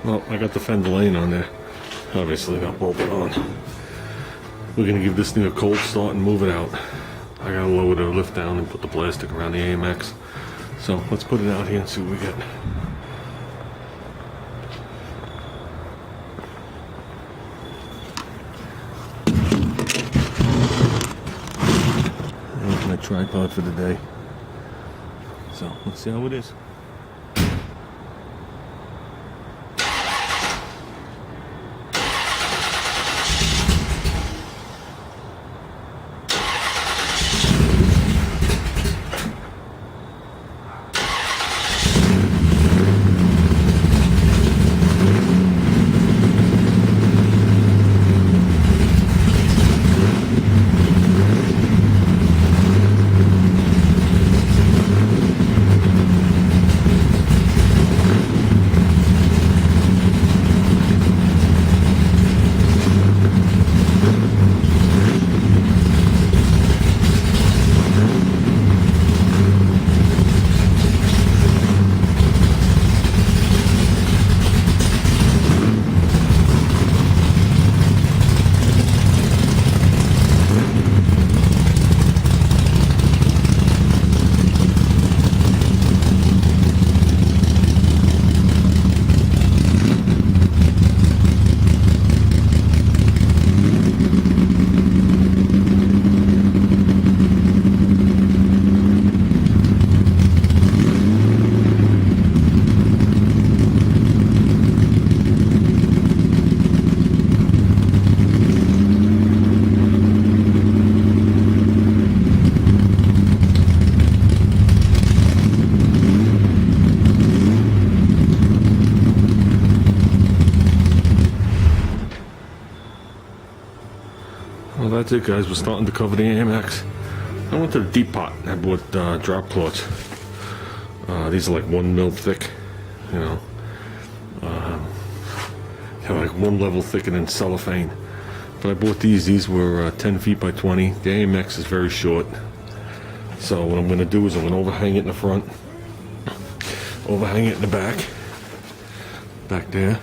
Well, I got the fender lane on there. Obviously not bolted on. We're gonna give this thing a cold start and move it out. I gotta lower the lift down and put the plastic around the AMX. So let's put it out here and see what we get. There's my tripod for the day. So let's see how it is. Well, that's it, guys. We're starting to cover the AMX. I went to the deep pot and I bought drop cloths. These are like 1 mil thick, you know. They're like 1 level thicker than cellophane. But I bought these. These were 10 feet by 20. The AMX is very short. So what I'm going to do is I'm going to overhang it in the front, overhang it in the back there,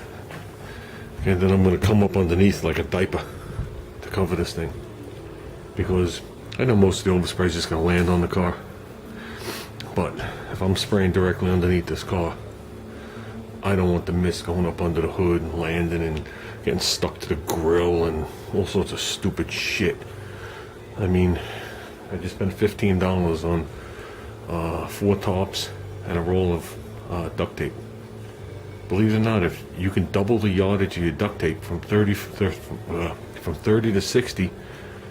and then I'm going to come up underneath like a diaper to cover this thing, because I know most of the overspray is just going to land on the car, but if I'm spraying directly underneath this car, I don't want the mist going up under the hood and landing and getting stuck to the grill and all sorts of stupid shit. I mean, I just spent $15 on 4 tops and a roll of duct tape. Believe it or not, if you can double the yardage of your duct tape from 30 to 60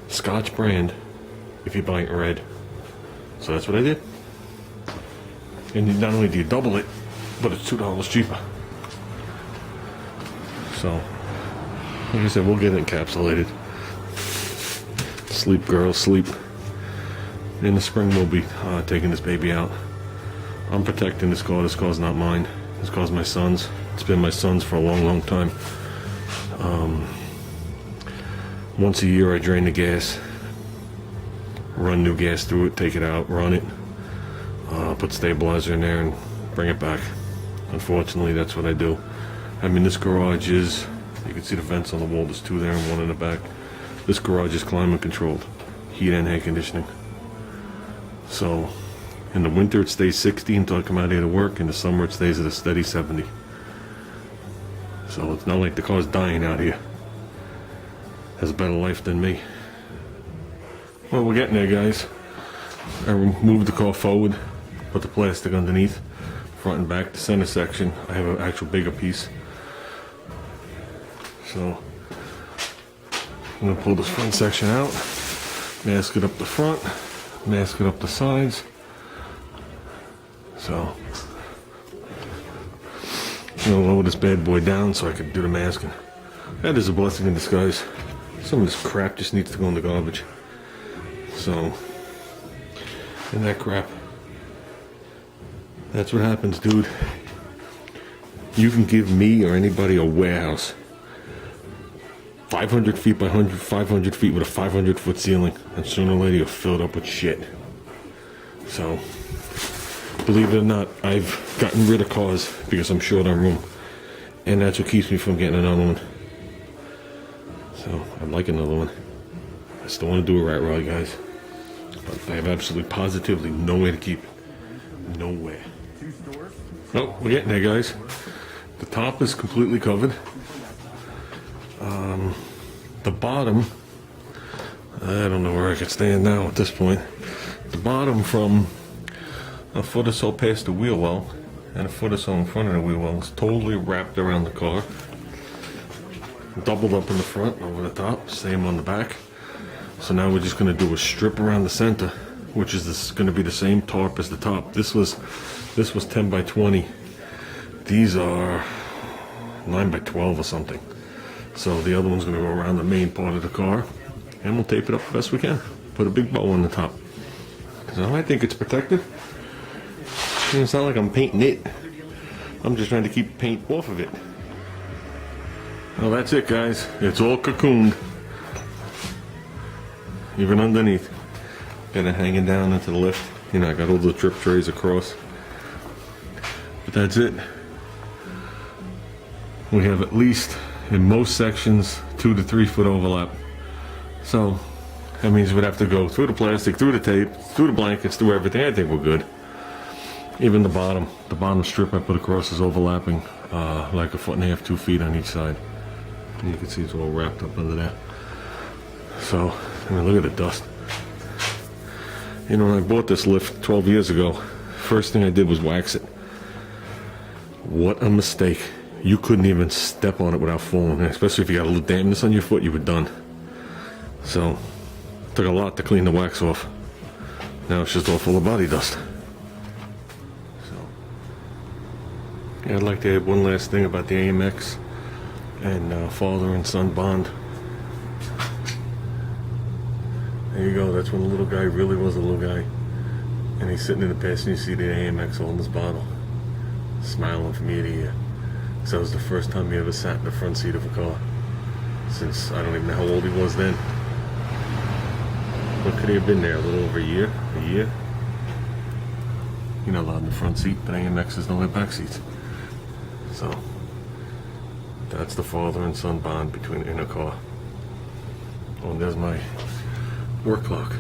Scotch brand if you buy it red. So that's what I did. And not only do you double it, but it's $2 cheaper. So, like I said, we'll get it encapsulated. Sleep, girls, sleep. In the spring, we'll be taking this baby out. I'm protecting this car. This car's not mine. This car's my son's. It's been my son's for a long, long time. Once a year, I drain the gas, run new gas through it, take it out, run it, put stabilizer in there, and bring it back. Unfortunately, that's what I do. I mean, this garage is, you can see the vents on the wall. There's 2 there and 1 in the back. This garage is climate controlled, heat and air conditioning. So, in the winter it stays 60 until I come out here to work. In the summer it stays at a steady 70. So it's not like the car's dying out here. Has a better life than me. Well, we're getting there, guys. I moved the car forward, put the plastic underneath, front and back. The center section, I have an actual bigger piece. So I'm gonna pull this front section out, mask it up the front, mask it up the sides. So I'm gonna lower this bad boy down so I can do the masking. That is a blessing in disguise. Some of this crap just needs to go in the garbage. So, and that crap, that's what happens, dude. You can give me or anybody a warehouse 500 feet by 500 feet with a 500-foot ceiling, and sooner or later you'll fill it up with shit. So, believe it or not, I've gotten rid of cars because I'm short on room. And that's what keeps me from getting another one. So I'd like another one. I still want to do a rat rod, guys. But I have absolutely positively nowhere to keep it. Nowhere. Oh, we're getting there, guys. The top is completely covered. The bottom, I don't know where I can stand now at this point. The bottom from a foot or so past the wheel well and a foot or so in front of the wheel well is totally wrapped around the car. Doubled up in the front, over the top, same on the back. So now we're just going to do a strip around the center, which is going to be the same tarp as the top. This was 10 by 20. These are 9 by 12 or something. So the other one's going to go around the main part of the car, and we'll tape it up the best we can. Put a big bow on the top. So I think it's protected. It's not like I'm painting it. I'm just trying to keep paint off of it. Well, that's it, guys. It's all cocooned. Even underneath. Got it hanging down into the lift. You know, I got all the drip trays across. But that's it. We have at least, in most sections, 2 to 3 foot overlap. So that means we'd have to go through the plastic, through the tape, through the blankets, through everything. I think we're good. Even the bottom strip I put across is overlapping like 1.5 foot, 2 feet on each side. And you can see it's all wrapped up under there. So, I mean, look at the dust. You know, when I bought this lift 12 years ago, first thing I did was wax it. What a mistake. You couldn't even step on it without falling, especially if you got a little dampness on your foot, you were done. So, it took a lot to clean the wax off. Now it's just all full of body dust. So, yeah, I'd like to add one last thing about the AMX and father and son bond. There you go, that's when the little guy really was a little guy. And he's sitting in the passenger seat of the AMX holding his bottle, smiling from ear to ear. So that was the first time he ever sat in the front seat of a car. Since, I don't even know how old he was then. What could he have been there, a little over a year? A year? You're not allowed in the front seat, but AMXs don't have back seats. So, that's the father and son bond between in a car. Oh, and there's my work clock.